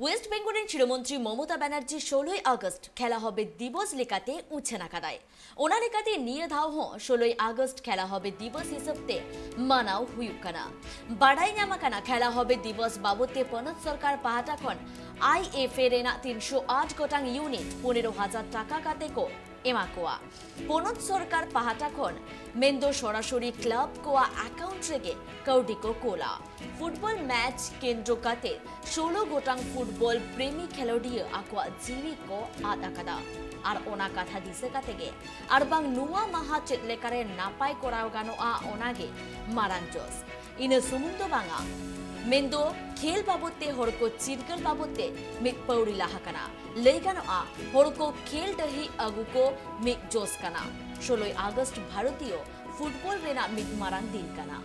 West বেঙ্গলের চিরমন্ত্রী Mamata Banerjee 16 August খেলা হবে দিবস লেখাতে উঠছে না কাদায় ওনা লেখাতে নিয়ে ধাও হো 16 আগস্ট খেলা হবে দিবস হিসাবতে মানাও হুয়ুক কানা বাড়াই নামা কানা খেলা হবে দিবস বাবদতে পনত সরকার পাহাটাখন আইএফএ রেনা 308 গোটাং ইউনিট 15,000 টাকা কাতেকো এমাকোয়া পনত সরকার পাহাটাখন মেন্দো সরাসরি ক্লাব কোয়া অ্যাকাউন্ট রেগে কৌডিকো কোলা ফুটবল ম্যাচ কেন্দ্র কাতে 16 গোটাং ফুটবল প্রেমী খেলোডিয় আকোয়া জিবিকো আদাকাদা আর ওনা কাথা দিছে কাতেগে আর বাং নুয়া মাহা চেতলেকারে নাপাই করাও গানো ওনাগে মারাঞ্চস ইনে সুমুন্দো বাঙা मेंदो खेल बाबते हड़को चिरकल बाबते मिक पौड़ी लाहकना लेगानो हड़को खेल डही अगुको मिक जोस कना 16 আগস্ট भारतीय फुटबॉल रेना मिक मारांग दिन कना।